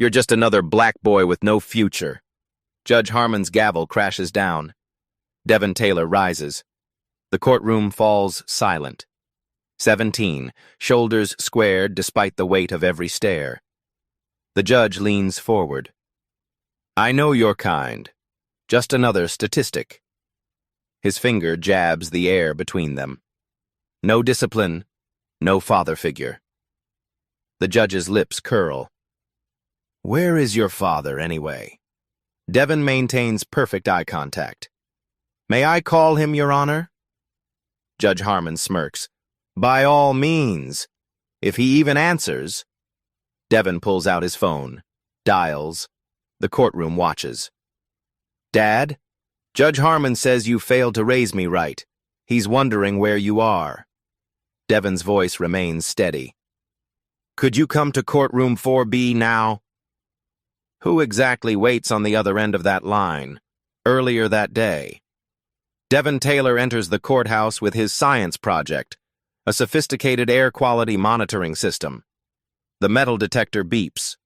You're just another black boy with no future. Judge Harmon's gavel crashes down. Devin Taylor rises. The courtroom falls silent. 17, shoulders squared despite the weight of every stare. The judge leans forward. I know your kind. Just another statistic. His finger jabs the air between them. No discipline, no father figure. The judge's lips curl. Where is your father, anyway? Devin maintains perfect eye contact. May I call him, Your Honor? Judge Harmon smirks. By all means. If he even answers. Devin pulls out his phone, dials. The courtroom watches. Dad, Judge Harmon says you failed to raise me right. He's wondering where you are. Devin's voice remains steady. Could you come to courtroom 4B now? Who exactly waits on the other end of that line? Earlier that day. Devin Taylor enters the courthouse with his science project, a sophisticated air quality monitoring system. The metal detector beeps.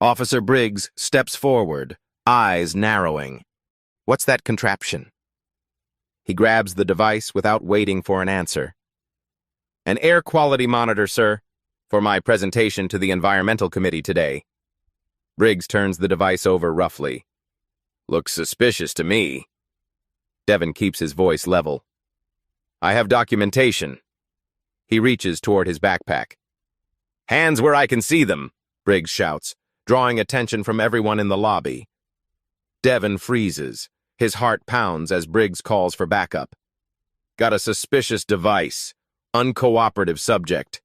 Officer Briggs steps forward, eyes narrowing. What's that contraption? He grabs the device without waiting for an answer. An air quality monitor, sir, for my presentation to the Environmental Committee today. Briggs turns the device over roughly. Looks suspicious to me. Devin keeps his voice level. I have documentation. He reaches toward his backpack. Hands where I can see them, Briggs shouts, drawing attention from everyone in the lobby. Devin freezes. His heart pounds as Briggs calls for backup. Got a suspicious device. Uncooperative subject.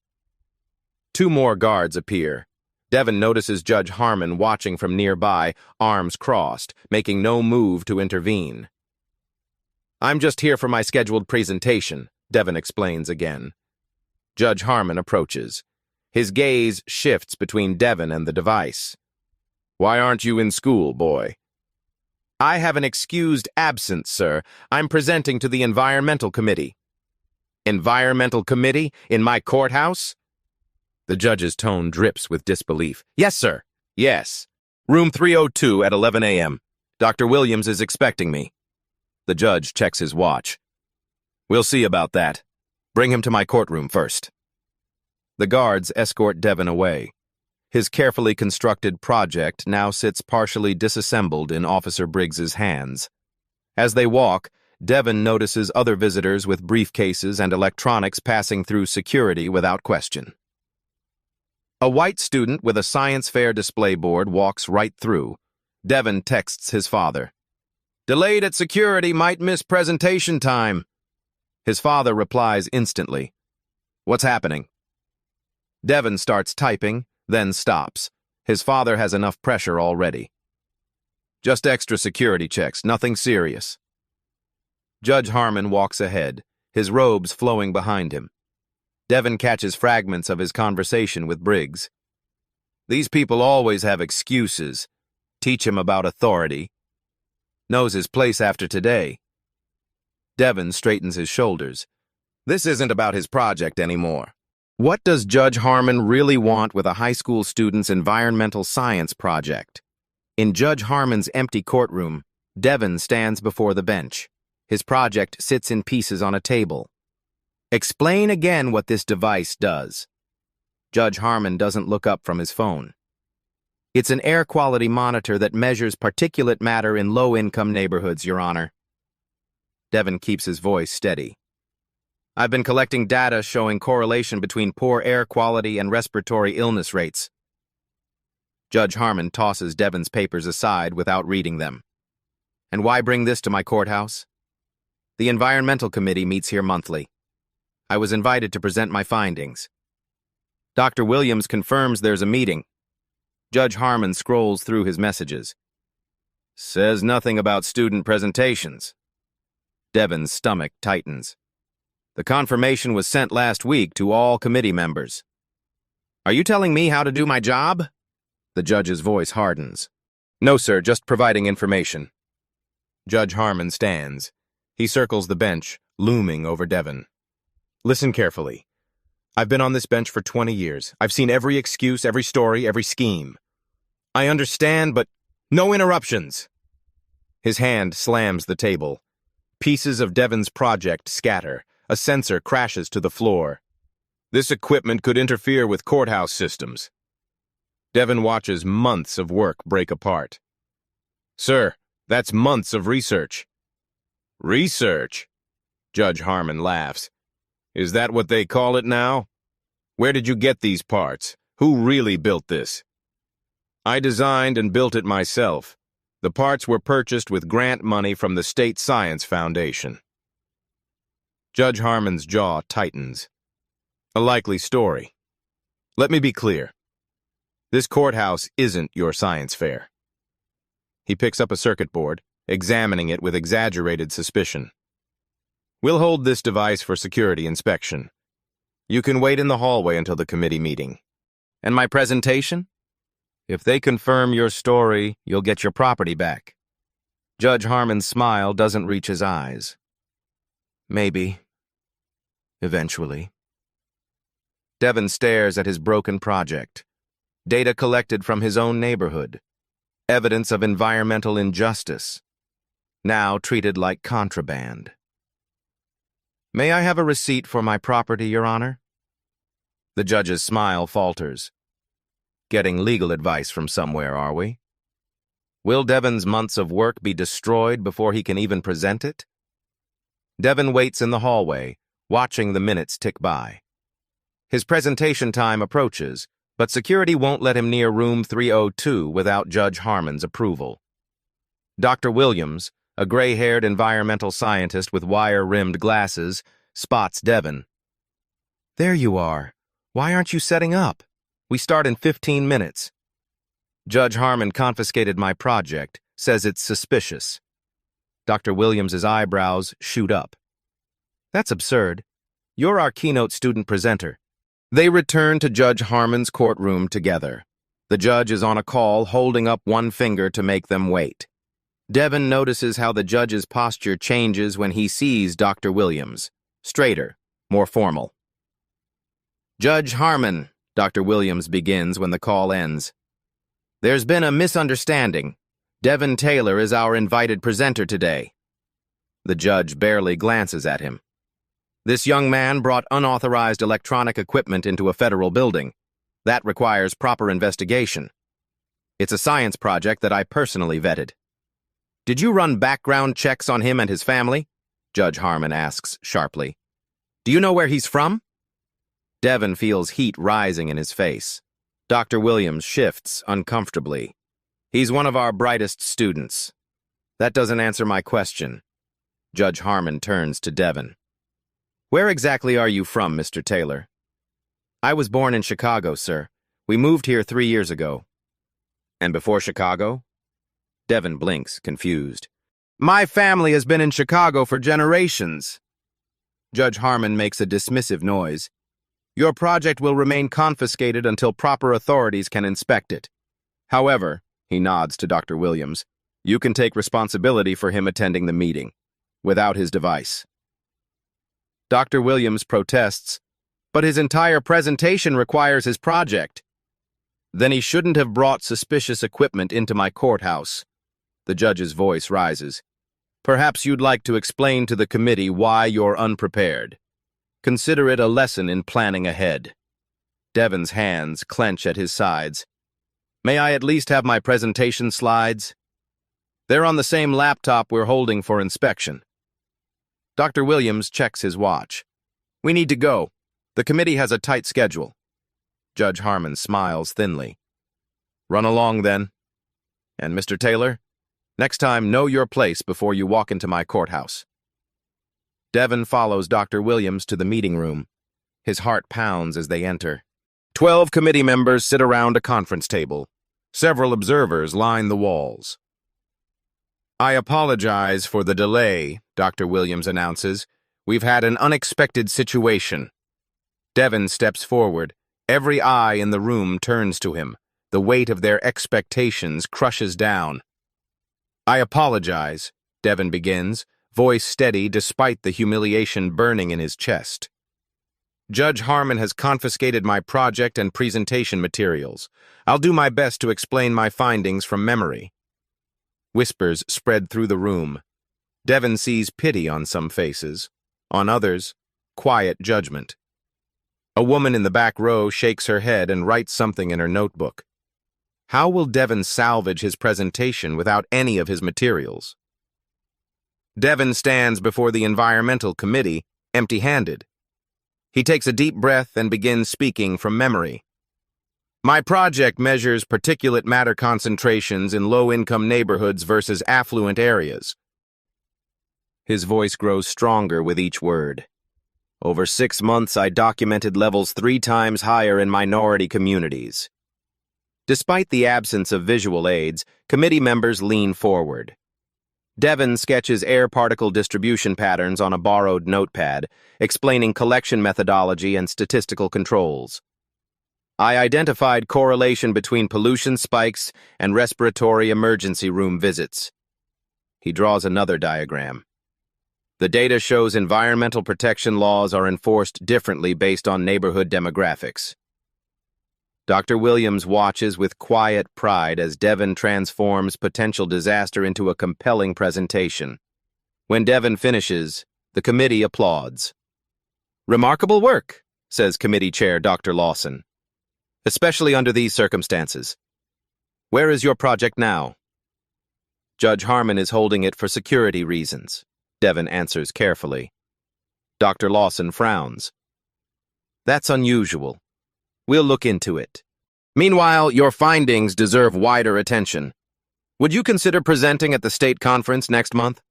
2 more guards appear. Devin notices Judge Harmon watching from nearby, arms crossed, making no move to intervene. I'm just here for my scheduled presentation, Devin explains again. Judge Harmon approaches. His gaze shifts between Devin and the device. Why aren't you in school, boy? I have an excused absence, sir. I'm presenting to the Environmental Committee. Environmental Committee? In my courthouse? The judge's tone drips with disbelief. Yes, sir. Yes. Room 302 at 11 a.m. Dr. Williams is expecting me. The judge checks his watch. We'll see about that. Bring him to my courtroom first. The guards escort Devin away. His carefully constructed project now sits partially disassembled in Officer Briggs's hands. As they walk, Devin notices other visitors with briefcases and electronics passing through security without question. A white student with a science fair display board walks right through. Devin texts his father. Delayed at security, might miss presentation time. His father replies instantly. What's happening? Devin starts typing, then stops. His father has enough pressure already. Just extra security checks, nothing serious. Judge Harmon walks ahead, his robes flowing behind him. Devin catches fragments of his conversation with Briggs. These people always have excuses. Teach him about authority. Knows his place after today. Devin straightens his shoulders. This isn't about his project anymore. What does Judge Harmon really want with a high school student's environmental science project? In Judge Harmon's empty courtroom, Devin stands before the bench. His project sits in pieces on a table. Explain again what this device does. Judge Harmon doesn't look up from his phone. It's an air quality monitor that measures particulate matter in low-income neighborhoods, Your Honor. Devin keeps his voice steady. I've been collecting data showing correlation between poor air quality and respiratory illness rates. Judge Harmon tosses Devin's papers aside without reading them. And why bring this to my courthouse? The Environmental Committee meets here monthly. I was invited to present my findings. Dr. Williams confirms there's a meeting. Judge Harmon scrolls through his messages. Says nothing about student presentations. Devin's stomach tightens. The confirmation was sent last week to all committee members. Are you telling me how to do my job? The judge's voice hardens. No, sir, just providing information. Judge Harmon stands. He circles the bench, looming over Devin. Listen carefully. I've been on this bench for 20 years. I've seen every excuse, every story, every scheme. I understand, but no interruptions. His hand slams the table. Pieces of Devon's project scatter. A sensor crashes to the floor. This equipment could interfere with courthouse systems. Devon watches months of work break apart. Sir, that's months of research. Research? Judge Harmon laughs. Is that what they call it now? Where did you get these parts? Who really built this? I designed and built it myself. The parts were purchased with grant money from the State Science Foundation. Judge Harmon's jaw tightens. A likely story. Let me be clear. This courthouse isn't your science fair. He picks up a circuit board, examining it with exaggerated suspicion. We'll hold this device for security inspection. You can wait in the hallway until the committee meeting. And my presentation? If they confirm your story, you'll get your property back. Judge Harmon's smile doesn't reach his eyes. Maybe. Eventually. Devon stares at his broken project. Data collected from his own neighborhood. Evidence of environmental injustice. Now treated like contraband. May I have a receipt for my property, Your Honor? The judge's smile falters. Getting legal advice from somewhere, are we? Will Devon's months of work be destroyed before he can even present it? Devon waits in the hallway, watching the minutes tick by. His presentation time approaches, but security won't let him near room 302 without Judge Harmon's approval. Dr. Williams, a gray-haired environmental scientist with wire-rimmed glasses, spots Devon. There you are. Why aren't you setting up? We start in 15 minutes. Judge Harmon confiscated my project, says it's suspicious. Dr. Williams's eyebrows shoot up. That's absurd. You're our keynote student presenter. They return to Judge Harmon's courtroom together. The judge is on a call, holding up one finger to make them wait. Devon notices how the judge's posture changes when he sees Dr. Williams. Straighter, more formal. Judge Harmon, Dr. Williams begins when the call ends. There's been a misunderstanding. Devon Taylor is our invited presenter today. The judge barely glances at him. This young man brought unauthorized electronic equipment into a federal building. That requires proper investigation. It's a science project that I personally vetted. Did you run background checks on him and his family? Judge Harmon asks sharply. Do you know where he's from? Devon feels heat rising in his face. Dr. Williams shifts uncomfortably. He's one of our brightest students. That doesn't answer my question. Judge Harmon turns to Devon. Where exactly are you from, Mr. Taylor? I was born in Chicago, sir. We moved here 3 years ago. And before Chicago? Devon blinks, confused. My family has been in Chicago for generations. Judge Harmon makes a dismissive noise. Your project will remain confiscated until proper authorities can inspect it. However, he nods to Dr. Williams, you can take responsibility for him attending the meeting, without his device. Dr. Williams protests, but his entire presentation requires his project. Then he shouldn't have brought suspicious equipment into my courthouse. The judge's voice rises. Perhaps you'd like to explain to the committee why you're unprepared. Consider it a lesson in planning ahead. Devon's hands clench at his sides. May I at least have my presentation slides? They're on the same laptop we're holding for inspection. Dr. Williams checks his watch. We need to go. The committee has a tight schedule. Judge Harmon smiles thinly. Run along, then. And Mr. Taylor, next time know your place before you walk into my courthouse. Devon follows Dr. Williams to the meeting room. His heart pounds as they enter. 12 committee members sit around a conference table. Several observers line the walls. I apologize for the delay, Dr. Williams announces. We've had an unexpected situation. Devon steps forward. Every eye in the room turns to him. The weight of their expectations crushes down. I apologize, Devon begins, voice steady despite the humiliation burning in his chest. Judge Harmon has confiscated my project and presentation materials. I'll do my best to explain my findings from memory. Whispers spread through the room. Devon sees pity on some faces. On others, quiet judgment. A woman in the back row shakes her head and writes something in her notebook. How will Devon salvage his presentation without any of his materials? Devon stands before the environmental committee, empty-handed. He takes a deep breath and begins speaking from memory. My project measures particulate matter concentrations in low-income neighborhoods versus affluent areas. His voice grows stronger with each word. Over 6 months, I documented levels 3 times higher in minority communities. Despite the absence of visual aids, committee members lean forward. Devon sketches air particle distribution patterns on a borrowed notepad, explaining collection methodology and statistical controls. I identified correlation between pollution spikes and respiratory emergency room visits. He draws another diagram. The data shows environmental protection laws are enforced differently based on neighborhood demographics. Dr. Williams watches with quiet pride as Devon transforms potential disaster into a compelling presentation. When Devon finishes, the committee applauds. Remarkable work, says committee chair Dr. Lawson. Especially under these circumstances. Where is your project now? Judge Harmon is holding it for security reasons, Devon answers carefully. Dr. Lawson frowns. That's unusual. We'll look into it. Meanwhile, your findings deserve wider attention. Would you consider presenting at the state conference next month?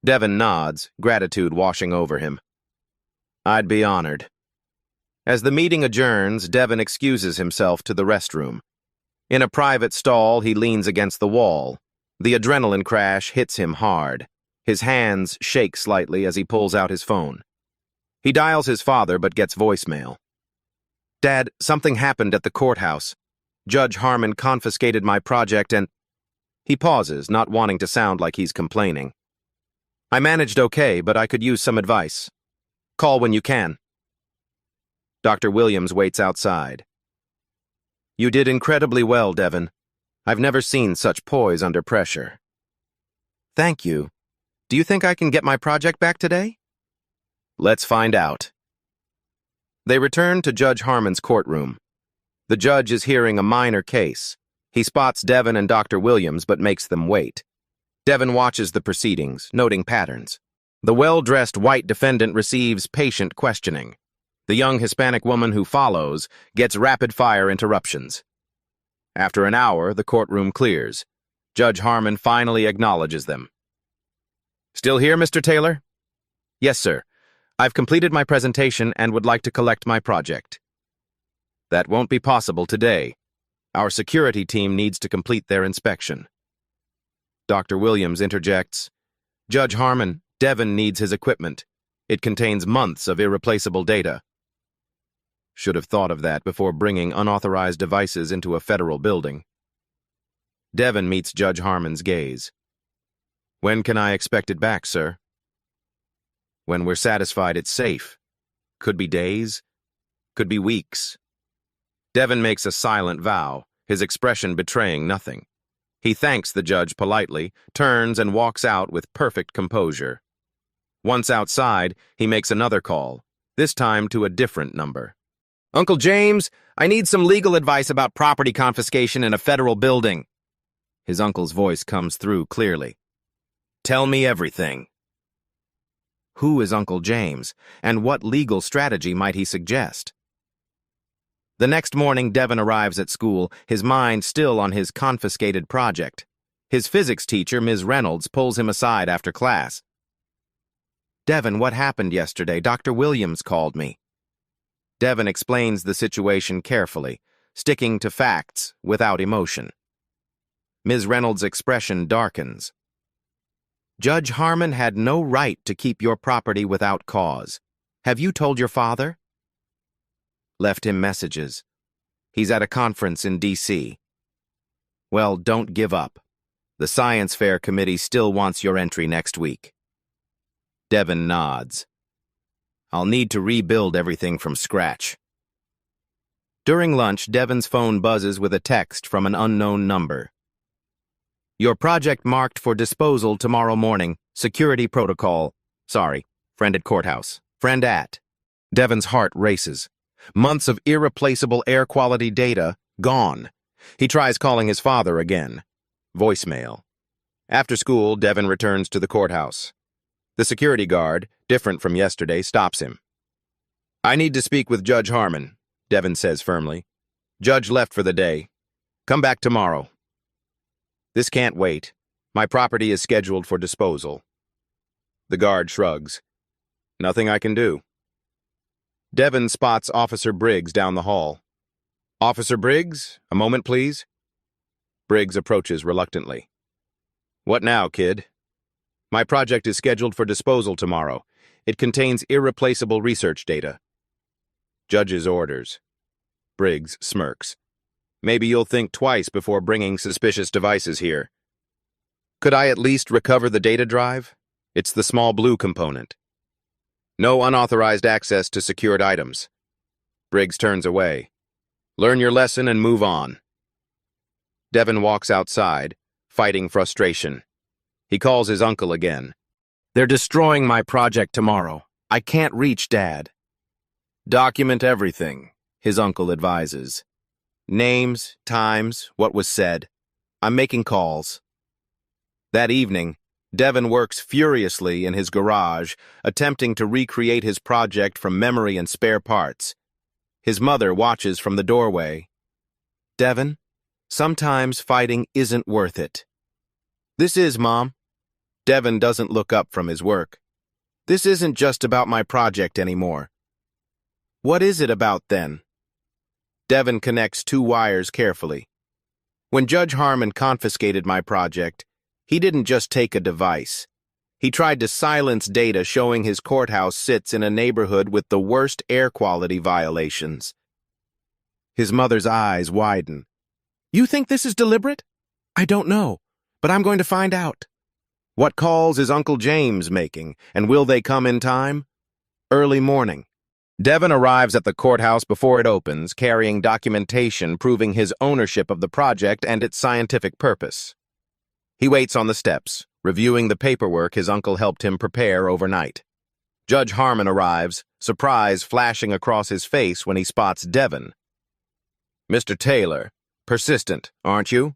Devon nods, gratitude washing over him. I'd be honored. As the meeting adjourns, Devon excuses himself to the restroom. In a private stall, he leans against the wall. The adrenaline crash hits him hard. His hands shake slightly as he pulls out his phone. He dials his father but gets voicemail. Dad, something happened at the courthouse. Judge Harmon confiscated my project and... He pauses, not wanting to sound like he's complaining. I managed okay, but I could use some advice. Call when you can. Dr. Williams waits outside. You did incredibly well, Devon. I've never seen such poise under pressure. Thank you. Do you think I can get my project back today? Let's find out. They return to Judge Harmon's courtroom. The judge is hearing a minor case. He spots Devon and Dr. Williams but makes them wait. Devon watches the proceedings, noting patterns. The well-dressed white defendant receives patient questioning. The young Hispanic woman who follows gets rapid-fire interruptions. After an hour, the courtroom clears. Judge Harmon finally acknowledges them. Still here, Mr. Taylor? Yes, sir. I've completed my presentation and would like to collect my project. That won't be possible today. Our security team needs to complete their inspection. Dr. Williams interjects. Judge Harmon, Devon needs his equipment. It contains months of irreplaceable data. Should have thought of that before bringing unauthorized devices into a federal building. Devon meets Judge Harmon's gaze. When can I expect it back, sir? When we're satisfied it's safe. Could be days, could be weeks. Devon makes a silent vow, his expression betraying nothing. He thanks the judge politely, turns and walks out with perfect composure. Once outside, he makes another call, this time to a different number. Uncle James, I need some legal advice about property confiscation in a federal building. His uncle's voice comes through clearly. Tell me everything. Who is Uncle James, and what legal strategy might he suggest? The next morning, Devon arrives at school, his mind still on his confiscated project. His physics teacher, Ms. Reynolds, pulls him aside after class. Devon, what happened yesterday? Dr. Williams called me. Devon explains the situation carefully, sticking to facts without emotion. Ms. Reynolds' expression darkens. Judge Harmon had no right to keep your property without cause. Have you told your father? Left him messages. He's at a conference in D.C. Well, don't give up. The Science Fair Committee still wants your entry next week. Devon nods. I'll need to rebuild everything from scratch. During lunch, Devon's phone buzzes with a text from an unknown number. Your project marked for disposal tomorrow morning. Security protocol. Sorry, friend at courthouse. Friend at. Devon's heart races. Months of irreplaceable air quality data, gone. He tries calling his father again. Voicemail. After school, Devon returns to the courthouse. The security guard, different from yesterday, stops him. I need to speak with Judge Harmon, Devon says firmly. Judge left for the day. Come back tomorrow. This can't wait. My property is scheduled for disposal. The guard shrugs. Nothing I can do. Devon spots Officer Briggs down the hall. Officer Briggs, a moment, please. Briggs approaches reluctantly. What now, kid? My project is scheduled for disposal tomorrow. It contains irreplaceable research data. Judge's orders. Briggs smirks. Maybe you'll think twice before bringing suspicious devices here. Could I at least recover the data drive? It's the small blue component. No unauthorized access to secured items. Briggs turns away. Learn your lesson and move on. Devon walks outside, fighting frustration. He calls his uncle again. They're destroying my project tomorrow. I can't reach Dad. Document everything, his uncle advises. Names, times, what was said. I'm making calls. That evening, Devon works furiously in his garage, attempting to recreate his project from memory and spare parts. His mother watches from the doorway. Devon, sometimes fighting isn't worth it. This is, Mom. Devon doesn't look up from his work. This isn't just about my project anymore. What is it about then? Devon connects two wires carefully. When Judge Harmon confiscated my project, he didn't just take a device. He tried to silence data showing his courthouse sits in a neighborhood with the worst air quality violations. His mother's eyes widen. You think this is deliberate? I don't know, but I'm going to find out. What calls is Uncle James making, and will they come in time? Early morning. Devon arrives at the courthouse before it opens, carrying documentation proving his ownership of the project and its scientific purpose. He waits on the steps, reviewing the paperwork his uncle helped him prepare overnight. Judge Harmon arrives, surprise flashing across his face when he spots Devon. Mr. Taylor, persistent, aren't you?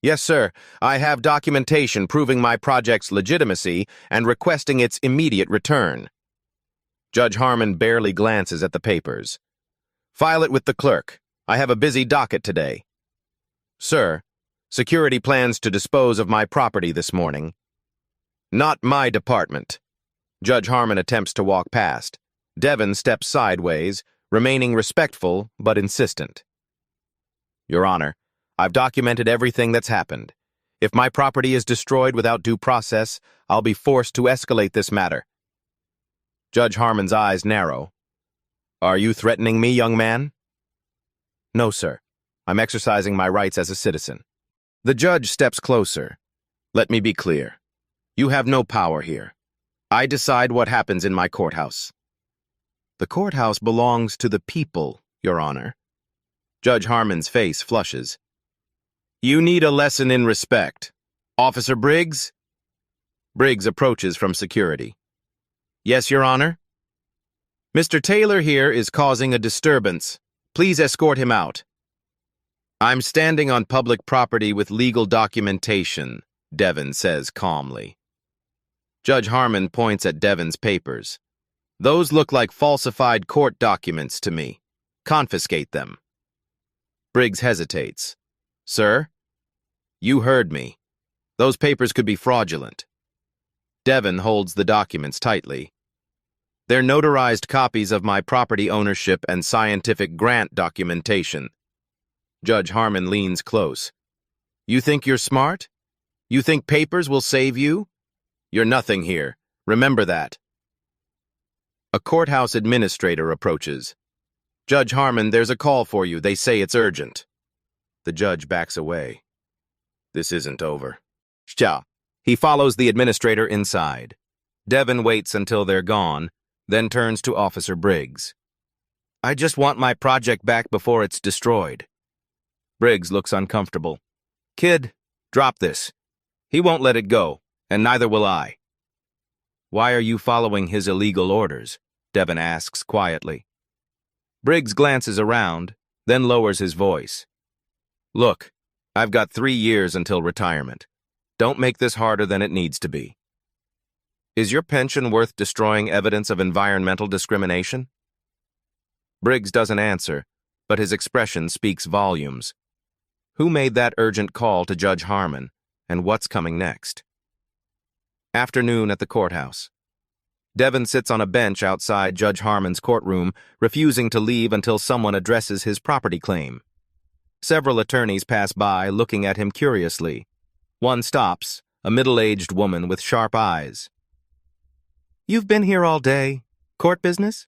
Yes, sir. I have documentation proving my project's legitimacy and requesting its immediate return. Judge Harmon barely glances at the papers. File it with the clerk. I have a busy docket today. Sir, security plans to dispose of my property this morning. Not my department. Judge Harmon attempts to walk past. Devon steps sideways, remaining respectful but insistent. Your Honor, I've documented everything that's happened. If my property is destroyed without due process, I'll be forced to escalate this matter. Judge Harmon's eyes narrow. Are you threatening me, young man? No, sir. I'm exercising my rights as a citizen. The judge steps closer. Let me be clear. You have no power here. I decide what happens in my courthouse. The courthouse belongs to the people, Your Honor. Judge Harmon's face flushes. You need a lesson in respect. Officer Briggs? Briggs approaches from security. Yes, Your Honor? Mr. Taylor here is causing a disturbance. Please escort him out. I'm standing on public property with legal documentation, Devon says calmly. Judge Harmon points at Devon's papers. Those look like falsified court documents to me. Confiscate them. Briggs hesitates. Sir? You heard me. Those papers could be fraudulent. Devon holds the documents tightly. They're notarized copies of my property ownership and scientific grant documentation. Judge Harmon leans close. You think you're smart? You think papers will save you? You're nothing here. Remember that. A courthouse administrator approaches. Judge Harmon, there's a call for you. They say it's urgent. The judge backs away. This isn't over. He follows the administrator inside. Devon waits until they're gone, then turns to Officer Briggs. I just want my project back before it's destroyed. Briggs looks uncomfortable. Kid, drop this. He won't let it go, and neither will I. Why are you following his illegal orders? Devon asks quietly. Briggs glances around, then lowers his voice. Look, I've got 3 years until retirement. Don't make this harder than it needs to be. Is your pension worth destroying evidence of environmental discrimination? Briggs doesn't answer, but his expression speaks volumes. Who made that urgent call to Judge Harmon, and what's coming next? Afternoon at the courthouse. Devon sits on a bench outside Judge Harmon's courtroom, refusing to leave until someone addresses his property claim. Several attorneys pass by, looking at him curiously. One stops, a middle-aged woman with sharp eyes. You've been here all day. Court business?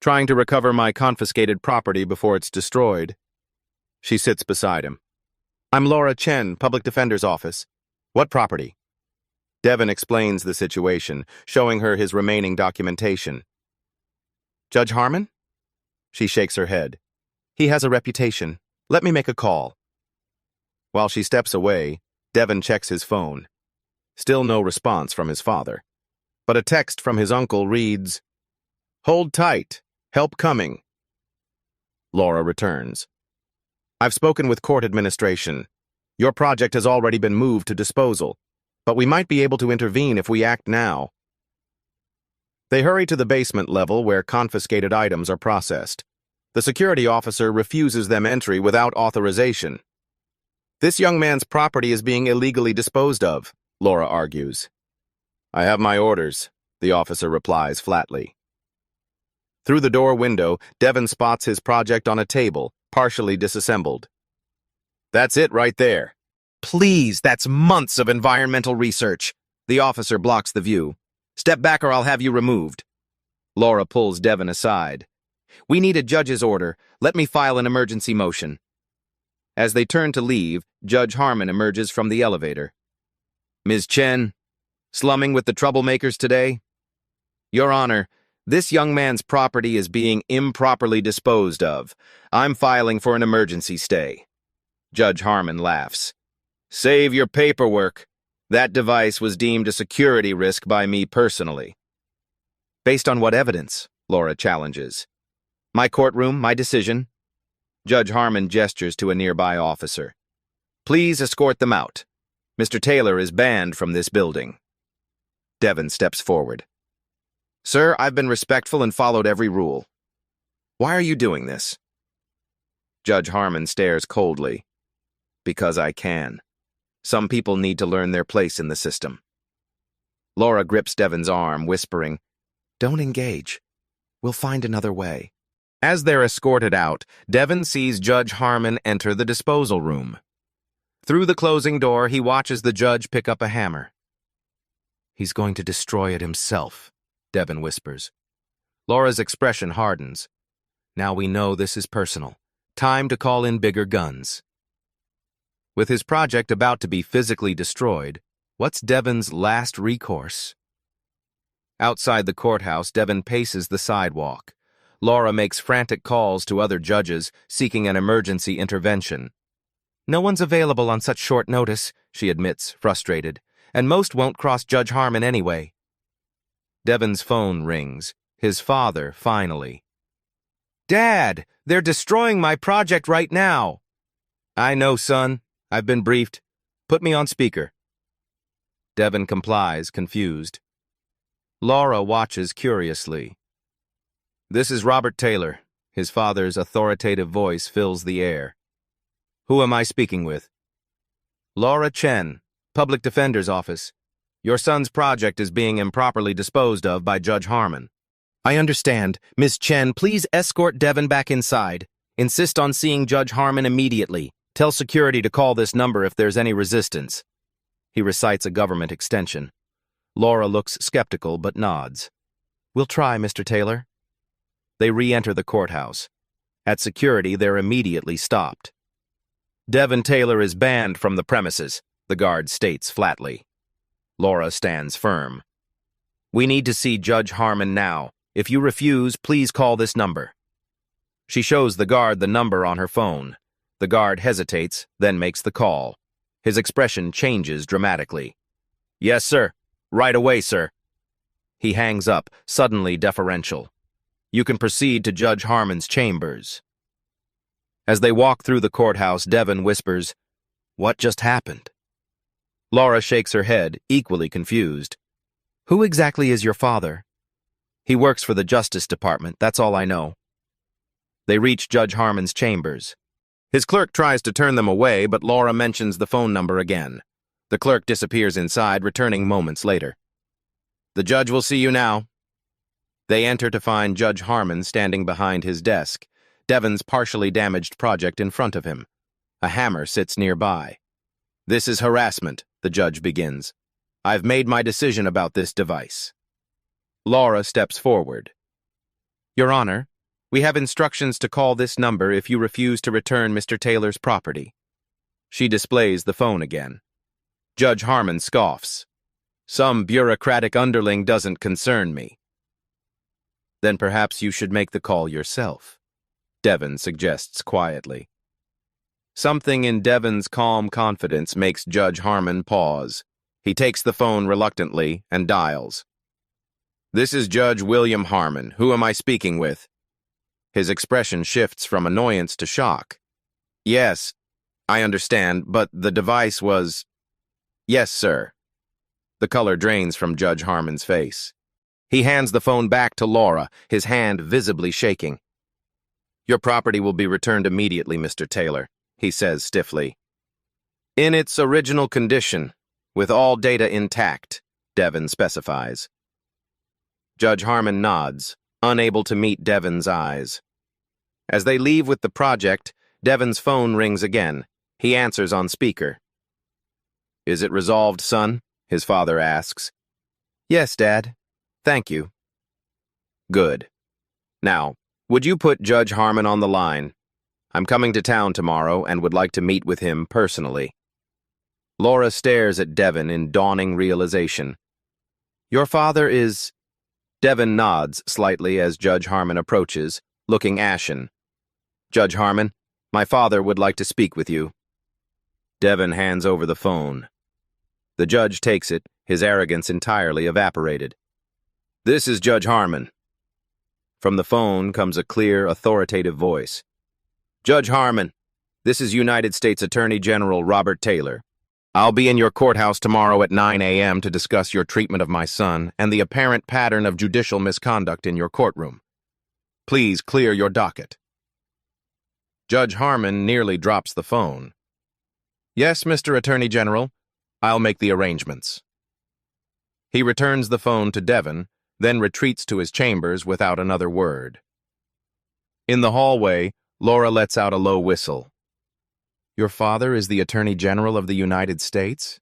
Trying to recover my confiscated property before it's destroyed. She sits beside him. I'm Laura Chen, Public Defender's Office. What property? Devon explains the situation, showing her his remaining documentation. Judge Harmon? She shakes her head. He has a reputation. Let me make a call. While she steps away, Devon checks his phone. Still no response from his father. But a text from his uncle reads, Hold tight. Help coming. Laura returns. I've spoken with court administration. Your project has already been moved to disposal, but we might be able to intervene if we act now. They hurry to the basement level where confiscated items are processed. The security officer refuses them entry without authorization. This young man's property is being illegally disposed of, Laura argues. I have my orders, the officer replies flatly. Through the door window, Devon spots his project on a table, partially disassembled. That's it right there. Please, that's months of environmental research. The officer blocks the view. Step back or I'll have you removed. Laura pulls Devon aside. We need a judge's order. Let me file an emergency motion. As they turn to leave, Judge Harmon emerges from the elevator. Ms. Chen, slumming with the troublemakers today? Your Honor, this young man's property is being improperly disposed of. I'm filing for an emergency stay. Judge Harmon laughs. Save your paperwork. That device was deemed a security risk by me personally. Based on what evidence? Laura challenges. My courtroom, my decision. Judge Harmon gestures to a nearby officer. Please escort them out. Mr. Taylor is banned from this building. Devon steps forward. Sir, I've been respectful and followed every rule. Why are you doing this? Judge Harmon stares coldly. Because I can. Some people need to learn their place in the system. Laura grips Devon's arm, whispering, Don't engage. We'll find another way. As they're escorted out, Devon sees Judge Harmon enter the disposal room. Through the closing door, he watches the judge pick up a hammer. He's going to destroy it himself, Devon whispers. Laura's expression hardens. Now we know this is personal. Time to call in bigger guns. With his project about to be physically destroyed, what's Devon's last recourse? Outside the courthouse, Devon paces the sidewalk. Laura makes frantic calls to other judges, seeking an emergency intervention. No one's available on such short notice, she admits, frustrated, and most won't cross Judge Harmon anyway. Devon's phone rings. His father, finally. Dad, they're destroying my project right now. I know, son. I've been briefed. Put me on speaker. Devon complies, confused. Laura watches curiously. This is Robert Taylor. His father's authoritative voice fills the air. Who am I speaking with? Laura Chen, Public Defender's Office. Your son's project is being improperly disposed of by Judge Harmon. I understand. Miss Chen, please escort Devon back inside. Insist on seeing Judge Harmon immediately. Tell security to call this number if there's any resistance. He recites a government extension. Laura looks skeptical but nods. We'll try, Mr. Taylor. They re-enter the courthouse. At security, they're immediately stopped. Devon Taylor is banned from the premises, the guard states flatly. Laura stands firm. We need to see Judge Harmon now. If you refuse, please call this number. She shows the guard the number on her phone. The guard hesitates, then makes the call. His expression changes dramatically. Yes, sir. Right away, sir. He hangs up, suddenly deferential. You can proceed to Judge Harmon's chambers. As they walk through the courthouse, Devon whispers, "What just happened?" Laura shakes her head, equally confused. "Who exactly is your father?" "He works for the Justice Department, that's all I know." They reach Judge Harmon's chambers. His clerk tries to turn them away, but Laura mentions the phone number again. The clerk disappears inside, returning moments later. "The judge will see you now." They enter to find Judge Harmon standing behind his desk, Devon's partially damaged project in front of him. A hammer sits nearby. "This is harassment," the judge begins. "I've made my decision about this device." Laura steps forward. "Your Honor, we have instructions to call this number if you refuse to return Mr. Taylor's property." She displays the phone again. Judge Harmon scoffs. "Some bureaucratic underling doesn't concern me." "Then perhaps you should make the call yourself," Devon suggests quietly. Something in Devon's calm confidence makes Judge Harmon pause. He takes the phone reluctantly and dials. "This is Judge William Harmon. Who am I speaking with?" His expression shifts from annoyance to shock. "Yes, I understand, but the device was—" "Yes, sir." The color drains from Judge Harmon's face. He hands the phone back to Laura, his hand visibly shaking. "Your property will be returned immediately, Mr. Taylor," he says stiffly. "In its original condition, with all data intact," Devon specifies. Judge Harmon nods, unable to meet Devon's eyes. As they leave with the project, Devon's phone rings again. He answers on speaker. "Is it resolved, son?" his father asks. "Yes, Dad. Thank you." "Good. Now, would you put Judge Harmon on the line? I'm coming to town tomorrow and would like to meet with him personally." Laura stares at Devon in dawning realization. "Your father is—" Devon nods slightly as Judge Harmon approaches, looking ashen. "Judge Harmon, my father would like to speak with you." Devon hands over the phone. The judge takes it, his arrogance entirely evaporated. "This is Judge Harmon." From the phone comes a clear, authoritative voice. "Judge Harmon, this is United States Attorney General Robert Taylor. I'll be in your courthouse tomorrow at 9 a.m. to discuss your treatment of my son and the apparent pattern of judicial misconduct in your courtroom. Please clear your docket." Judge Harmon nearly drops the phone. "Yes, Mr. Attorney General, I'll make the arrangements." He returns the phone to Devon, then retreats to his chambers without another word. In the hallway, Laura lets out a low whistle. "Your father is the Attorney General of the United States?"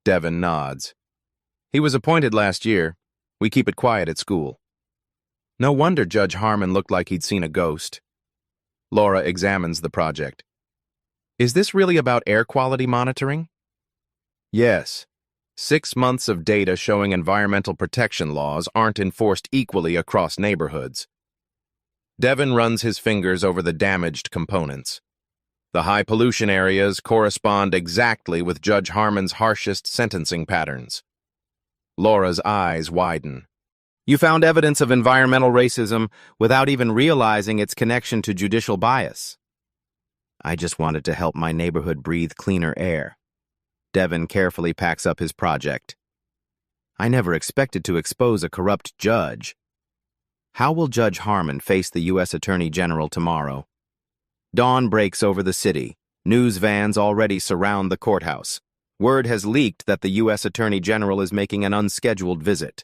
Devon nods. "He was appointed last year. We keep it quiet at school." No wonder Judge Harmon looked like he'd seen a ghost. Laura examines the project. "Is this really about air quality monitoring?" "Yes. 6 months of data showing environmental protection laws aren't enforced equally across neighborhoods." Devon runs his fingers over the damaged components. The high pollution areas correspond exactly with Judge Harmon's harshest sentencing patterns. Laura's eyes widen. "You found evidence of environmental racism without even realizing its connection to judicial bias." "I just wanted to help my neighborhood breathe cleaner air." Devon carefully packs up his project. "I never expected to expose a corrupt judge." How will Judge Harmon face the U.S. Attorney General tomorrow? Dawn breaks over the city. News vans already surround the courthouse. Word has leaked that the U.S. Attorney General is making an unscheduled visit.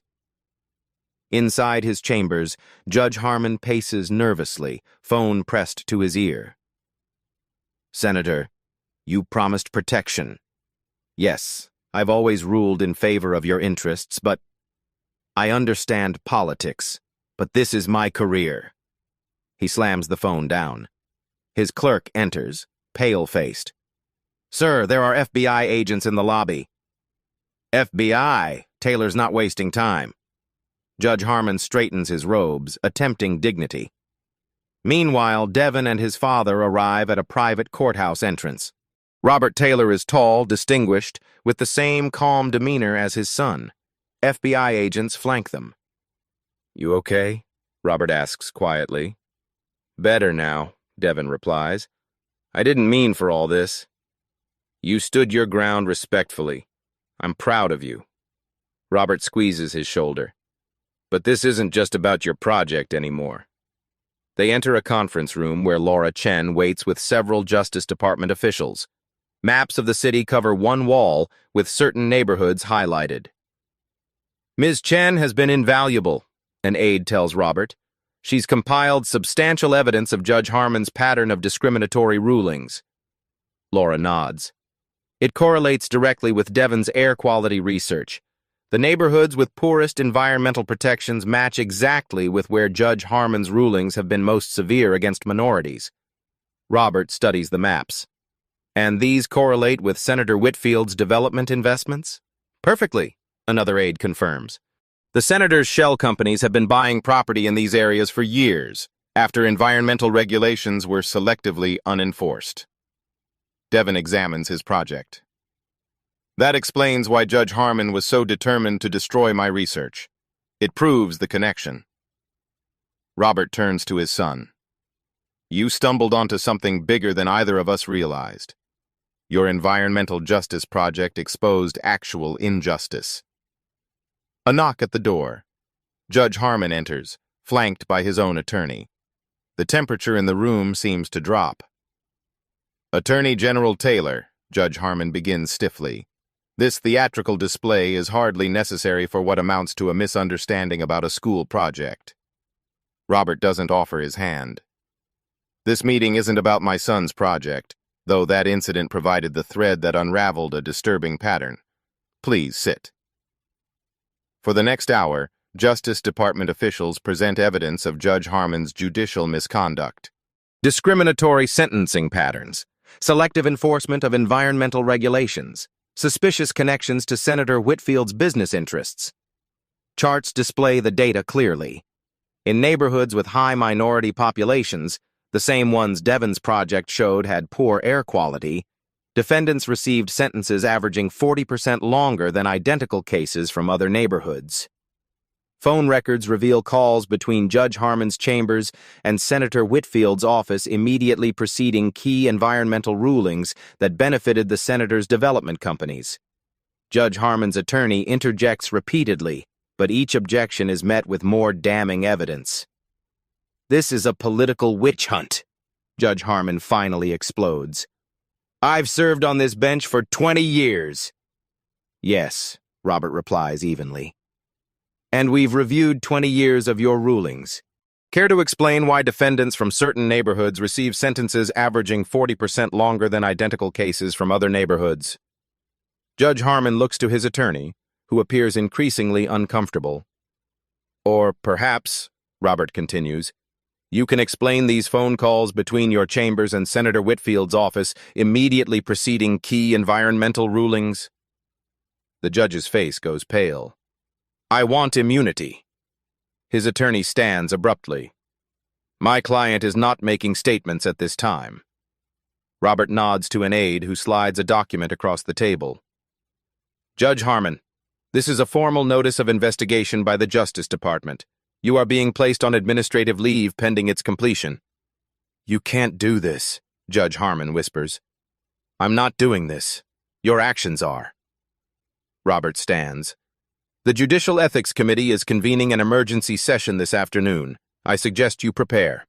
Inside his chambers, Judge Harmon paces nervously, phone pressed to his ear. "Senator, you promised protection. Yes, I've always ruled in favor of your interests, but I understand politics, but this is my career." He slams the phone down. His clerk enters, pale-faced. "Sir, there are FBI agents in the lobby." "FBI? Taylor's not wasting time." Judge Harmon straightens his robes, attempting dignity. Meanwhile, Devon and his father arrive at a private courthouse entrance. Robert Taylor is tall, distinguished, with the same calm demeanor as his son. FBI agents flank them. "You okay?" Robert asks quietly. "Better now," Devon replies. "I didn't mean for all this. You stood your ground respectfully. I'm proud of you." Robert squeezes his shoulder. "But this isn't just about your project anymore." They enter a conference room where Laura Chen waits with several Justice Department officials. Maps of the city cover one wall, with certain neighborhoods highlighted. "Ms. Chen has been invaluable," an aide tells Robert. "She's compiled substantial evidence of Judge Harmon's pattern of discriminatory rulings." Laura nods. "It correlates directly with Devon's air quality research. The neighborhoods with poorest environmental protections match exactly with where Judge Harmon's rulings have been most severe against minorities." Robert studies the maps. "And these correlate with Senator Whitfield's development investments?" "Perfectly," another aide confirms. "The senator's shell companies have been buying property in these areas for years, after environmental regulations were selectively unenforced." Devon examines his project. "That explains why Judge Harmon was so determined to destroy my research. It proves the connection." Robert turns to his son. "You stumbled onto something bigger than either of us realized. Your environmental justice project exposed actual injustice." A knock at the door. Judge Harmon enters, flanked by his own attorney. The temperature in the room seems to drop. "Attorney General Taylor," Judge Harmon begins stiffly, "this theatrical display is hardly necessary for what amounts to a misunderstanding about a school project." Robert doesn't offer his hand. "This meeting isn't about my son's project, though that incident provided the thread that unraveled a disturbing pattern. Please sit." For the next hour, Justice Department officials present evidence of Judge Harmon's judicial misconduct. Discriminatory sentencing patterns, selective enforcement of environmental regulations, suspicious connections to Senator Whitfield's business interests. Charts display the data clearly. In neighborhoods with high minority populations, the same ones Devon's project showed had poor air quality, defendants received sentences averaging 40% longer than identical cases from other neighborhoods. Phone records reveal calls between Judge Harmon's chambers and Senator Whitfield's office immediately preceding key environmental rulings that benefited the senator's development companies. Judge Harmon's attorney interjects repeatedly, but each objection is met with more damning evidence. "This is a political witch hunt," Judge Harmon finally explodes. "I've served on this bench for 20 years. "Yes," Robert replies evenly. "And we've reviewed 20 years of your rulings. Care to explain why defendants from certain neighborhoods receive sentences averaging 40% longer than identical cases from other neighborhoods?" Judge Harmon looks to his attorney, who appears increasingly uncomfortable. "Or perhaps," Robert continues, "you can explain these phone calls between your chambers and Senator Whitfield's office immediately preceding key environmental rulings." The judge's face goes pale. "I want immunity." His attorney stands abruptly. "My client is not making statements at this time." Robert nods to an aide who slides a document across the table. "Judge Harmon, this is a formal notice of investigation by the Justice Department. You are being placed on administrative leave pending its completion." "You can't do this," Judge Harmon whispers. "I'm not doing this. Your actions are." Robert stands. "The Judicial Ethics Committee is convening an emergency session this afternoon. I suggest you prepare."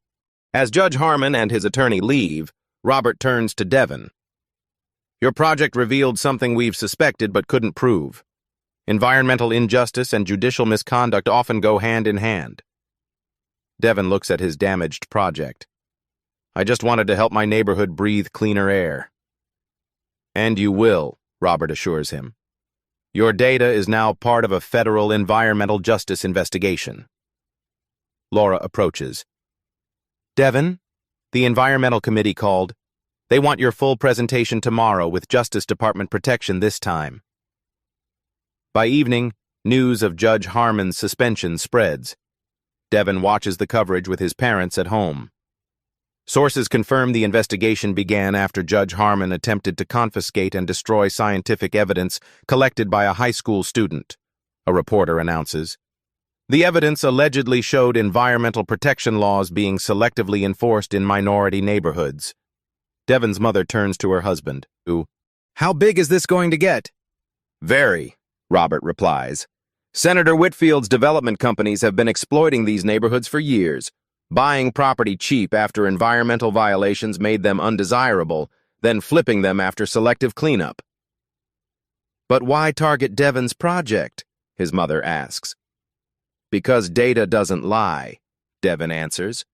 As Judge Harmon and his attorney leave, Robert turns to Devon. "Your project revealed something we've suspected but couldn't prove. Environmental injustice and judicial misconduct often go hand in hand." Devon looks at his damaged project. "I just wanted to help my neighborhood breathe cleaner air." "And you will," Robert assures him. "Your data is now part of a federal environmental justice investigation." Laura approaches. "Devon, the Environmental Committee called. They want your full presentation tomorrow with Justice Department protection this time." By evening, News of Judge Harmon's suspension spreads. Devin watches the coverage with his parents at home. Sources confirm the investigation began after Judge Harmon attempted to confiscate and destroy scientific evidence collected by a high school student, a reporter announces. The evidence allegedly showed environmental protection laws being selectively enforced in minority neighborhoods. Devin's mother turns to her husband, who, "How big is this going to get?" "Very," Robert replies. "Senator Whitfield's development companies have been exploiting these neighborhoods for years, buying property cheap after environmental violations made them undesirable, then flipping them after selective cleanup." "But why target Devin's project?" his mother asks. "Because data doesn't lie," Devin answers.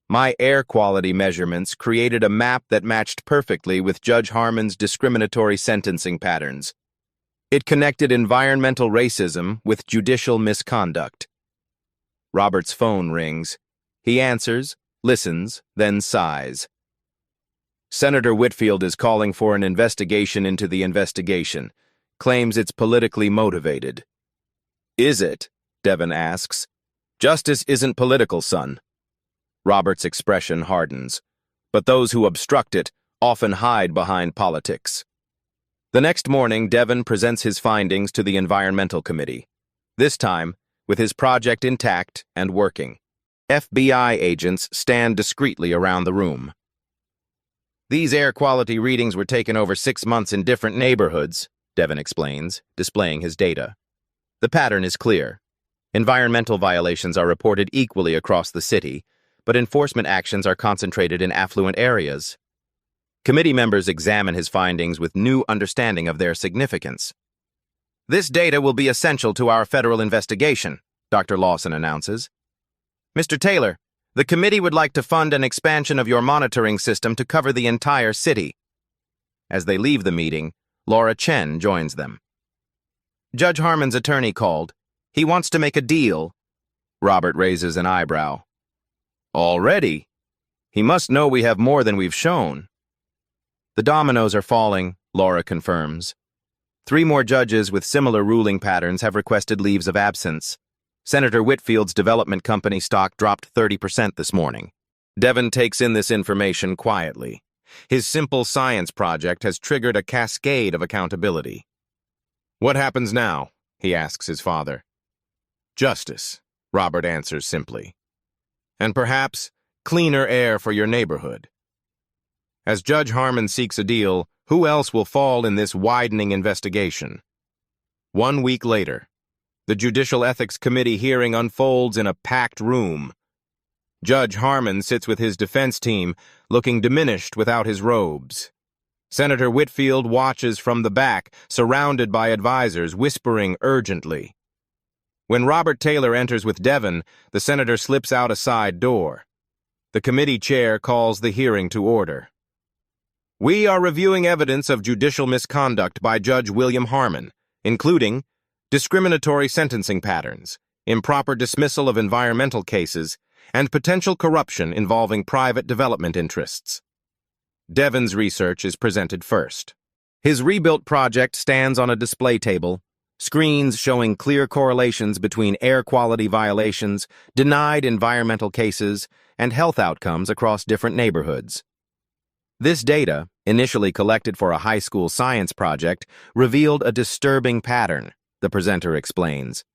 "My air quality measurements created a map that matched perfectly with Judge Harmon's discriminatory sentencing patterns. It connected environmental racism with judicial misconduct." Robert's phone rings. He answers, listens, then sighs. "Senator Whitfield is calling for an investigation into the investigation, claims it's politically motivated." "Is it?" Devin asks. "Justice isn't political, son." Robert's expression hardens, but those who obstruct it often hide behind politics. The next morning, Devin presents his findings to the Environmental Committee, this time with his project intact and working. FBI agents stand discreetly around the room. "These air quality readings were taken over 6 months in different neighborhoods," Devin explains, displaying his data. "The pattern is clear. Environmental violations are reported equally across the city, but enforcement actions are concentrated in affluent areas." Committee members examine his findings with new understanding of their significance. "This data will be essential to our federal investigation," Dr. Lawson announces. "Mr. Taylor, the committee would like to fund an expansion of your monitoring system to cover the entire city." As they leave the meeting, Laura Chen joins them. "Judge Harmon's attorney called. He wants to make a deal." Robert raises an eyebrow. "Already? He must know we have more than we've shown." "The dominoes are falling," Laura confirms. 3 more judges with similar ruling patterns have requested leaves of absence. Senator Whitfield's development company stock dropped 30% this morning. Devin takes in this information quietly. His simple science project has triggered a cascade of accountability. "What happens now?" he asks his father. "Justice," Robert answers simply. "And perhaps cleaner air for your neighborhood." As Judge Harmon seeks a deal, who else will fall in this widening investigation? 1 week later, the Judicial Ethics Committee hearing unfolds in a packed room. Judge Harmon sits with his defense team, looking diminished without his robes. Senator Whitfield watches from the back, surrounded by advisors, whispering urgently. When Robert Taylor enters with Devin, the senator slips out a side door. The committee chair calls the hearing to order. "We are reviewing evidence of judicial misconduct by Judge William Harmon, including discriminatory sentencing patterns, improper dismissal of environmental cases, and potential corruption involving private development interests." Devin's research is presented first. His rebuilt project stands on a display table, screens showing clear correlations between air quality violations, denied environmental cases, and health outcomes across different neighborhoods. This data, initially collected for a high school science project, revealed a disturbing pattern, the presenter explains.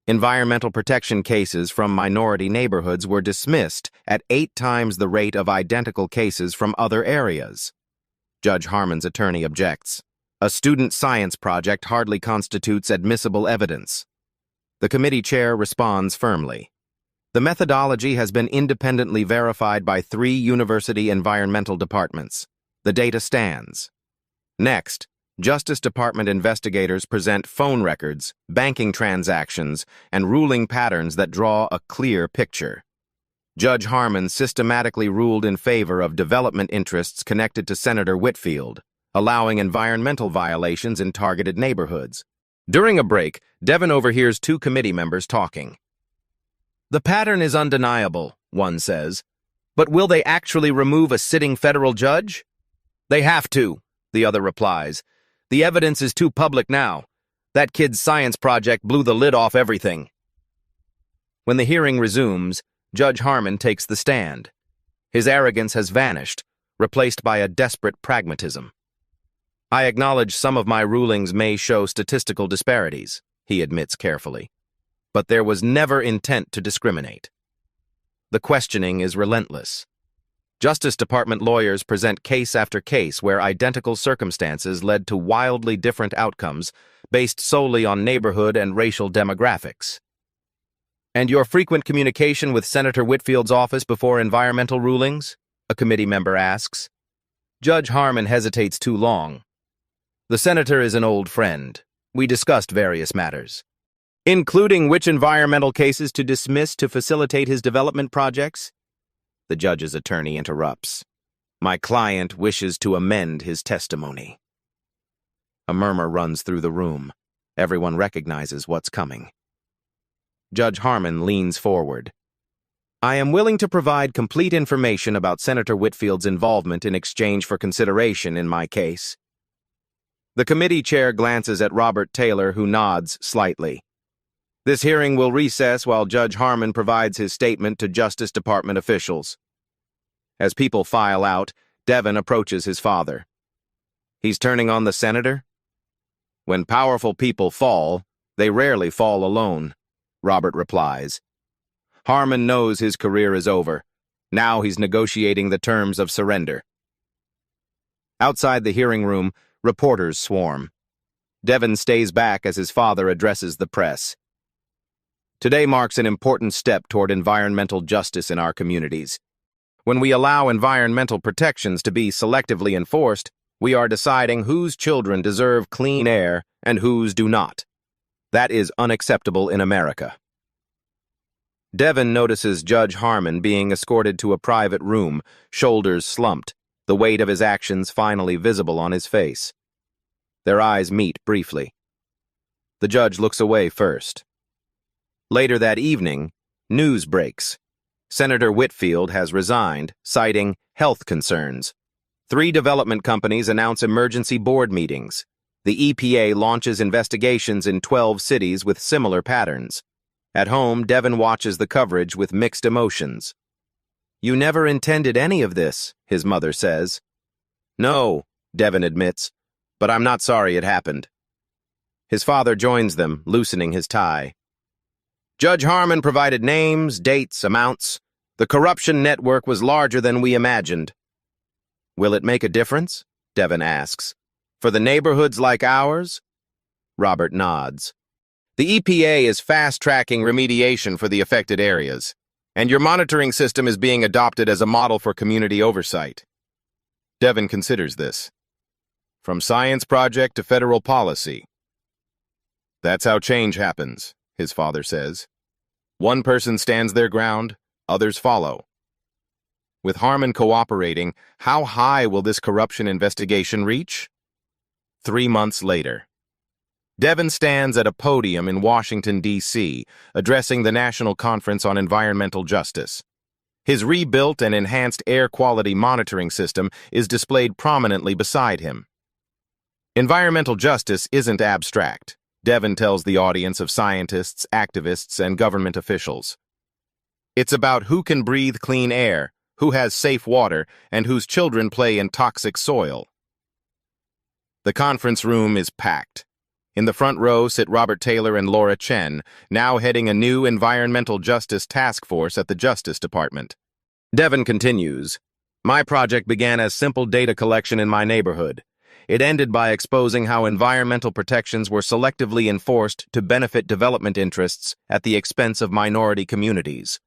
Environmental protection cases from minority neighborhoods were dismissed at 8 times the rate of identical cases from other areas. Judge Harmon's attorney objects. A student science project hardly constitutes admissible evidence. The committee chair responds firmly. The methodology has been independently verified by 3 university environmental departments. The data stands. Next, Justice Department investigators present phone records, banking transactions, and ruling patterns that draw a clear picture. Judge Harmon systematically ruled in favor of development interests connected to Senator Whitfield, allowing environmental violations in targeted neighborhoods. During a break, Devin overhears 2 committee members talking. "The pattern is undeniable," one says, "but will they actually remove a sitting federal judge?" "They have to," the other replies. "The evidence is too public now. That kid's science project blew the lid off everything. When the hearing resumes, Judge Harmon takes the stand. His arrogance has vanished, replaced by a desperate pragmatism. I acknowledge some of my rulings may show statistical disparities, he admits carefully. But there was never intent to discriminate. The questioning is relentless. Justice Department lawyers present case after case where identical circumstances led to wildly different outcomes based solely on neighborhood and racial demographics. And your frequent communication with Senator Whitfield's office before environmental rulings? A committee member asks. Judge Harmon hesitates too long. The senator is an old friend. We discussed various matters, including which environmental cases to dismiss to facilitate his development projects. The judge's attorney interrupts. My client wishes to amend his testimony. A murmur runs through the room. Everyone recognizes what's coming. Judge Harmon leans forward. I am willing to provide complete information about Senator Whitfield's involvement in exchange for consideration in my case. The committee chair glances at Robert Taylor, who nods slightly. This hearing will recess while Judge Harmon provides his statement to Justice Department officials. As people file out, Devin approaches his father. He's turning on the senator? When powerful people fall, they rarely fall alone, Robert replies. Harmon knows his career is over. Now he's negotiating the terms of surrender. Outside the hearing room, reporters swarm. Devin stays back as his father addresses the press. Today marks an important step toward environmental justice in our communities. When we allow environmental protections to be selectively enforced, we are deciding whose children deserve clean air and whose do not. That is unacceptable in America. Devin notices Judge Harmon being escorted to a private room, shoulders slumped, the weight of his actions finally visible on his face. Their eyes meet briefly. The judge looks away first. Later that evening, news breaks. Senator Whitfield has resigned, citing health concerns. 3 development companies announce emergency board meetings. The EPA launches investigations in 12 cities with similar patterns. At home, Devin watches the coverage with mixed emotions. You never intended any of this, his mother says. No, Devin admits, but I'm not sorry it happened. His father joins them, loosening his tie. Judge Harmon provided names, dates, amounts. The corruption network was larger than we imagined. Will it make a difference? Devin asks. For the neighborhoods like ours? Robert nods. The EPA is fast-tracking remediation for the affected areas, and your monitoring system is being adopted as a model for community oversight. Devin considers this. From science project to federal policy. That's how change happens, his father says. One person stands their ground, others follow. With Harmon cooperating, how high will this corruption investigation reach? 3 months later. Devin stands at a podium in Washington, D.C., addressing the National Conference on Environmental Justice. His rebuilt and enhanced air quality monitoring system is displayed prominently beside him. Environmental justice isn't abstract, Devin tells the audience of scientists, activists, and government officials. It's about who can breathe clean air, who has safe water, and whose children play in toxic soil. The conference room is packed. In the front row sit Robert Taylor and Laura Chen, now heading a new environmental justice task force at the Justice Department. Devin continues, My project began as simple data collection in my neighborhood. It ended by exposing how environmental protections were selectively enforced to benefit development interests at the expense of minority communities.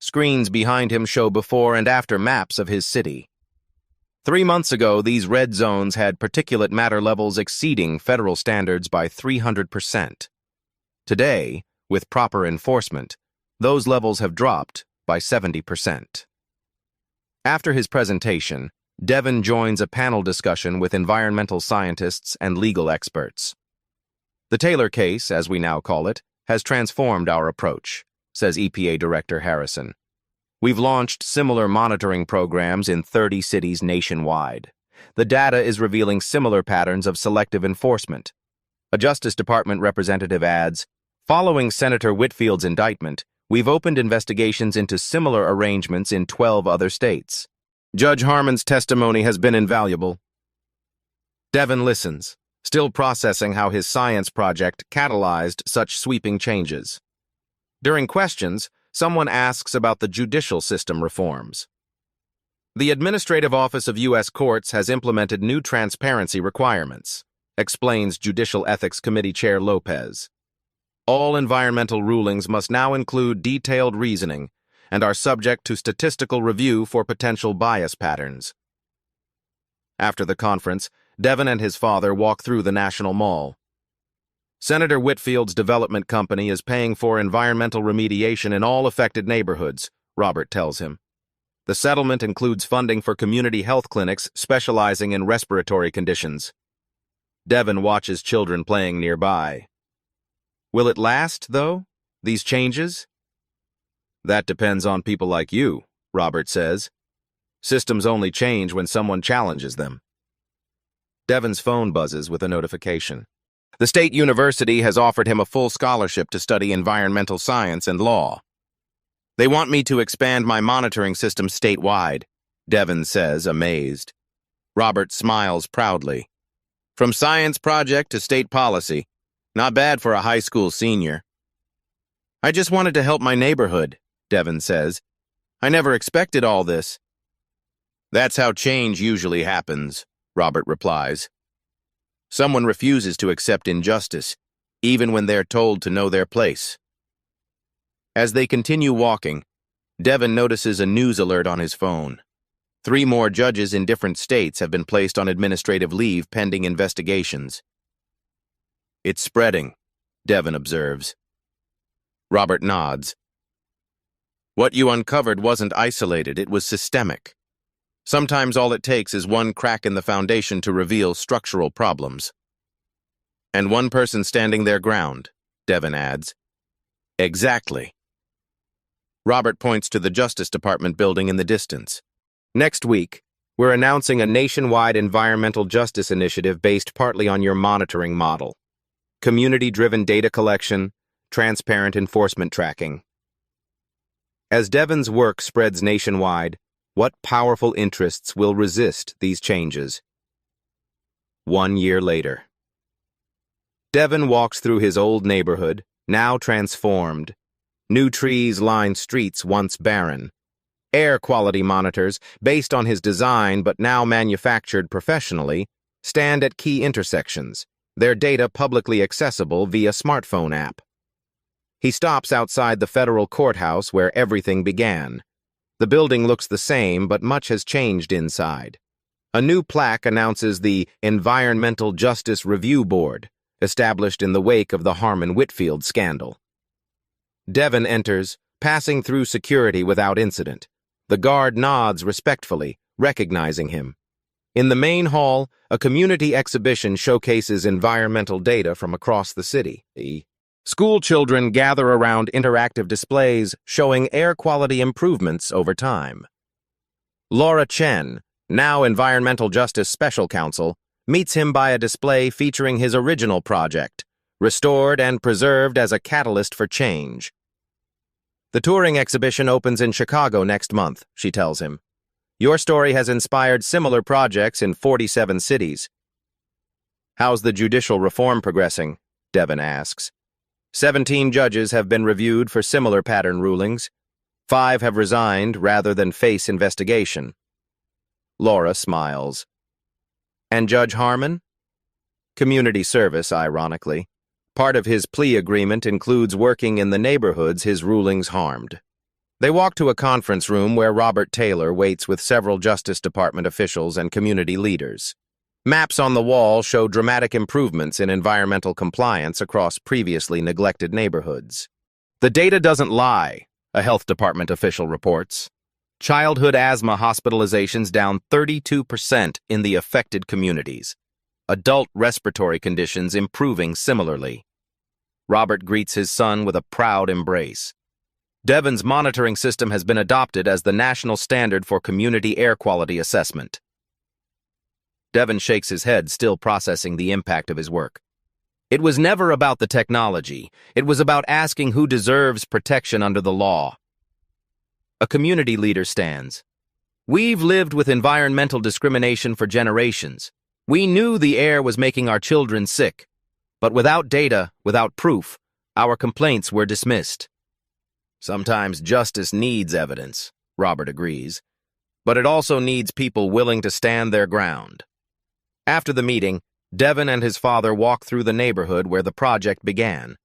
Screens behind him show before and after maps of his city. 3 months ago, these red zones had particulate matter levels exceeding federal standards by 300%. Today, with proper enforcement, those levels have dropped by 70%. After his presentation, Devin joins a panel discussion with environmental scientists and legal experts. The Taylor case, as we now call it, has transformed our approach, says EPA Director Harrison. We've launched similar monitoring programs in 30 cities nationwide. The data is revealing similar patterns of selective enforcement. A Justice Department representative adds, "Following Senator Whitfield's indictment, we've opened investigations into similar arrangements in 12 other states. Judge Harmon's testimony has been invaluable." Devin listens, still processing how his science project catalyzed such sweeping changes. During questions, someone asks about the judicial system reforms. The Administrative Office of U.S. Courts has implemented new transparency requirements, explains Judicial Ethics Committee Chair Lopez. All environmental rulings must now include detailed reasoning and are subject to statistical review for potential bias patterns. After the conference, Devin and his father walk through the National Mall. Senator Whitfield's development company is paying for environmental remediation in all affected neighborhoods, Robert tells him. The settlement includes funding for community health clinics specializing in respiratory conditions. Devin watches children playing nearby. Will it last, though, these changes? That depends on people like you, Robert says. Systems only change when someone challenges them. Devin's phone buzzes with a notification. The state university has offered him a full scholarship to study environmental science and law. They want me to expand my monitoring system statewide, Devin says, amazed. Robert smiles proudly. From science project to state policy, not bad for a high school senior. I just wanted to help my neighborhood, Devin says. I never expected all this. That's how change usually happens, Robert replies. Someone refuses to accept injustice, even when they're told to know their place. As they continue walking, Devin notices a news alert on his phone. 3 more judges in different states have been placed on administrative leave pending investigations. It's spreading, Devin observes. Robert nods. What you uncovered wasn't isolated, it was systemic. Sometimes all it takes is one crack in the foundation to reveal structural problems. And one person standing their ground, Devin adds. Exactly. Robert points to the Justice Department building in the distance. Next week, we're announcing a nationwide environmental justice initiative based partly on your monitoring model. Community-driven data collection, transparent enforcement tracking. As Devin's work spreads nationwide, what powerful interests will resist these changes? 1 year later. Devin walks through his old neighborhood, now transformed. New trees line streets once barren. Air quality monitors, based on his design but now manufactured professionally, stand at key intersections, their data publicly accessible via smartphone app. He stops outside the federal courthouse where everything began. The building looks the same, but much has changed inside. A new plaque announces the Environmental Justice Review Board, established in the wake of the Harmon-Whitfield scandal. Devin enters, passing through security without incident. The guard nods respectfully, recognizing him. In the main hall, a community exhibition showcases environmental data from across the city. School children gather around interactive displays showing air quality improvements over time. Laura Chen, now Environmental Justice Special Counsel, meets him by a display featuring his original project, restored and preserved as a catalyst for change. The touring exhibition opens in Chicago next month, she tells him. Your story has inspired similar projects in 47 cities. How's the judicial reform progressing? Devin asks. 17 judges have been reviewed for similar pattern rulings. 5 have resigned rather than face investigation. Laura smiles. And Judge Harmon? Community service, ironically. Part of his plea agreement includes working in the neighborhoods his rulings harmed. They walk to a conference room where Robert Taylor waits with several Justice Department officials and community leaders. Maps on the wall show dramatic improvements in environmental compliance across previously neglected neighborhoods. The data doesn't lie, a health department official reports. Childhood asthma hospitalizations down 32% in the affected communities. Adult respiratory conditions improving similarly. Robert greets his son with a proud embrace. Devin's monitoring system has been adopted as the national standard for community air quality assessment. Devin shakes his head, still processing the impact of his work. It was never about the technology. It was about asking who deserves protection under the law. A community leader stands. We've lived with environmental discrimination for generations. We knew the air was making our children sick. But without data, without proof, our complaints were dismissed. Sometimes justice needs evidence, Robert agrees. But it also needs people willing to stand their ground. After the meeting, Devin and his father walk through the neighborhood where the project began.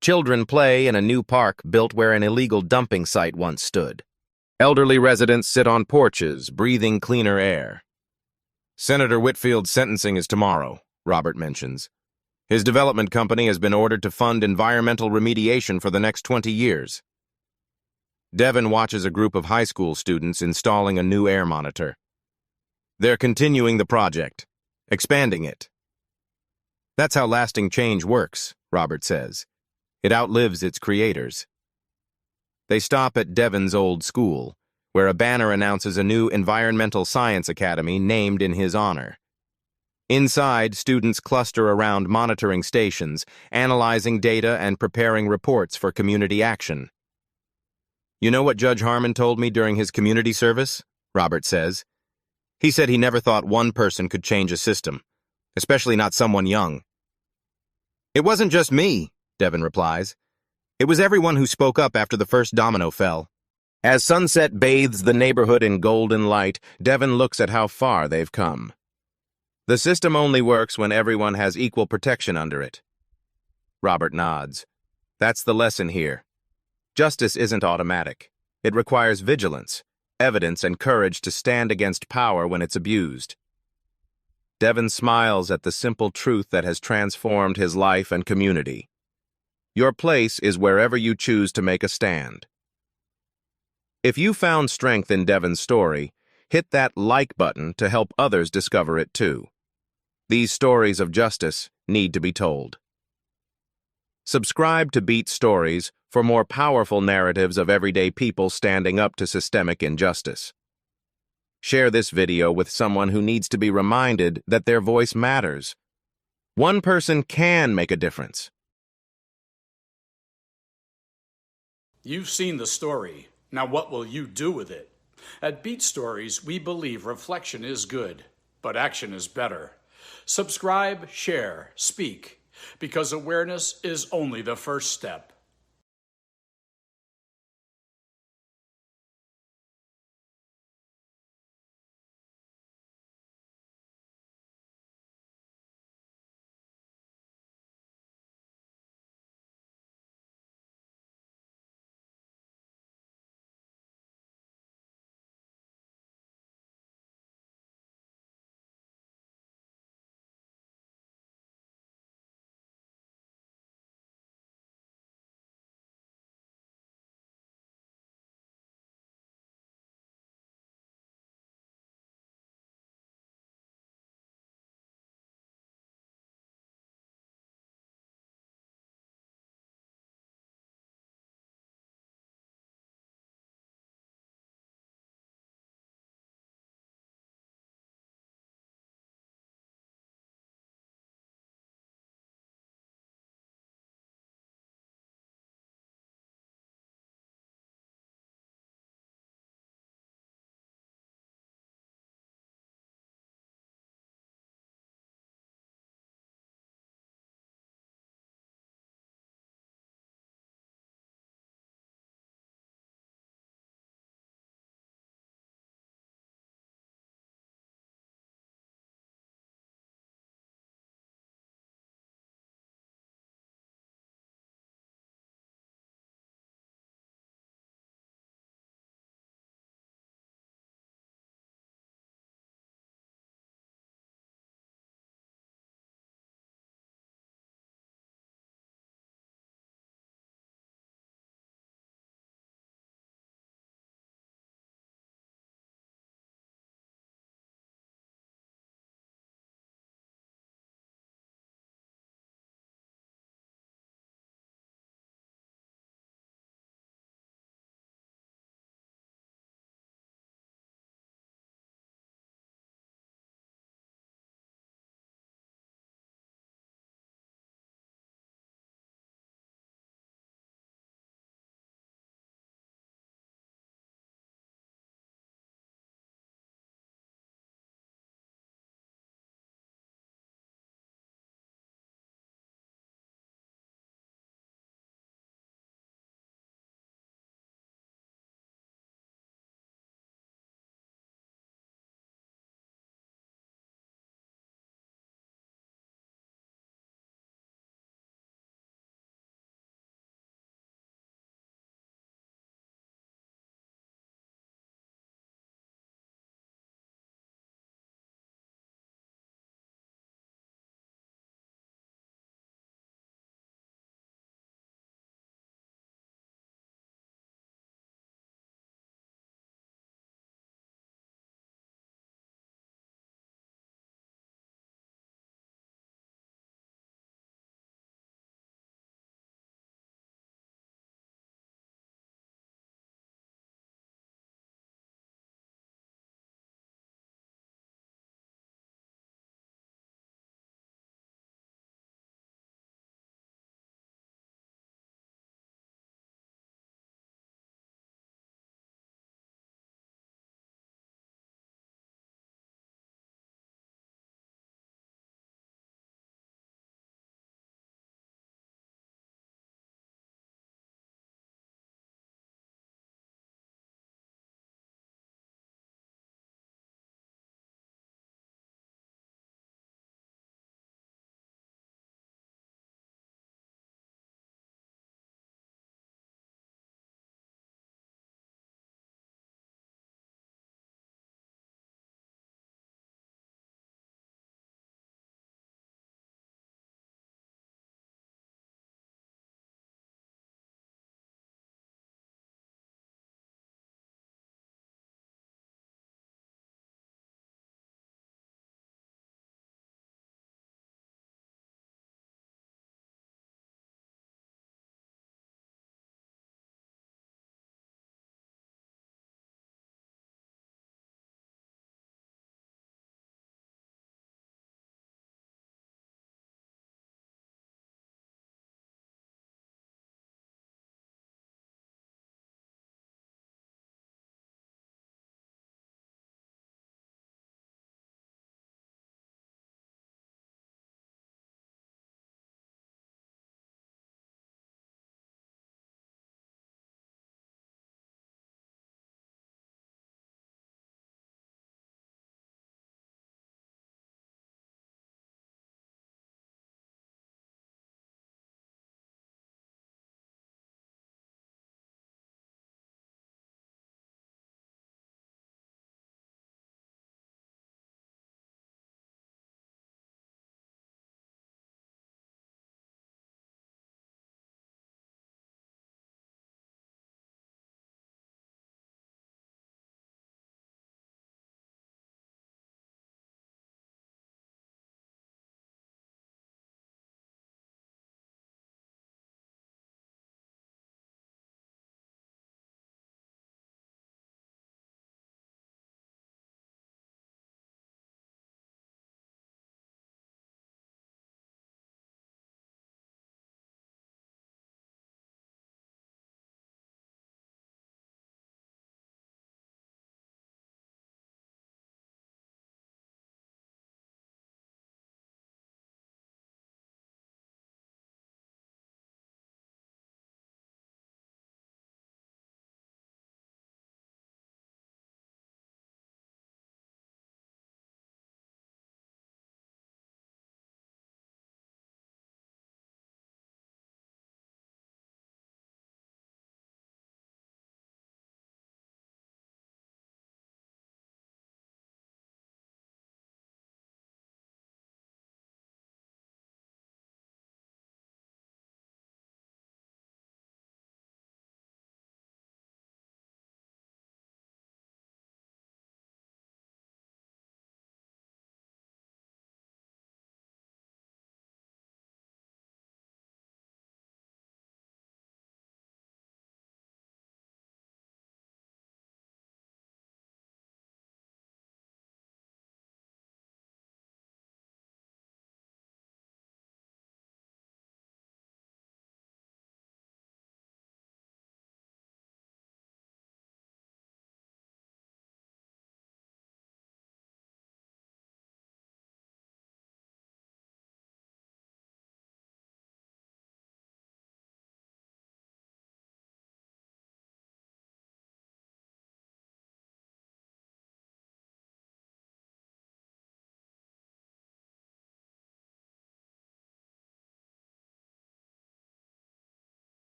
Children play in a new park built where an illegal dumping site once stood. Elderly residents sit on porches, breathing cleaner air. Senator Whitfield's sentencing is tomorrow, Robert mentions. His development company has been ordered to fund environmental remediation for the next 20 years. Devin watches a group of high school students installing a new air monitor. They're continuing the project, expanding it. That's how lasting change works, Robert says. It outlives its creators. They stop at Devin's old school, where a banner announces a new environmental science academy named in his honor. Inside, students cluster around monitoring stations, analyzing data and preparing reports for community action. You know what Judge Harmon told me during his community service? Robert says. He said he never thought one person could change a system, especially not someone young. It wasn't just me, Devin replies. It was everyone who spoke up after the first domino fell. As sunset bathes the neighborhood in golden light, Devin looks at how far they've come. The system only works when everyone has equal protection under it. Robert nods. That's the lesson here. Justice isn't automatic. It requires vigilance, evidence, and courage to stand against power when it's abused. Devin smiles at the simple truth that has transformed his life and community. Your place is wherever you choose to make a stand. If you found strength in Devin's story, hit that like button to help others discover it too. These stories of justice need to be told. Subscribe to Beat Stories for more powerful narratives of everyday people standing up to systemic injustice. Share this video with someone who needs to be reminded that their voice matters. One person can make a difference. You've seen the story. Now what will you do with it? At Beat Stories, we believe reflection is good, but action is better. Subscribe, share, speak, because awareness is only the first step.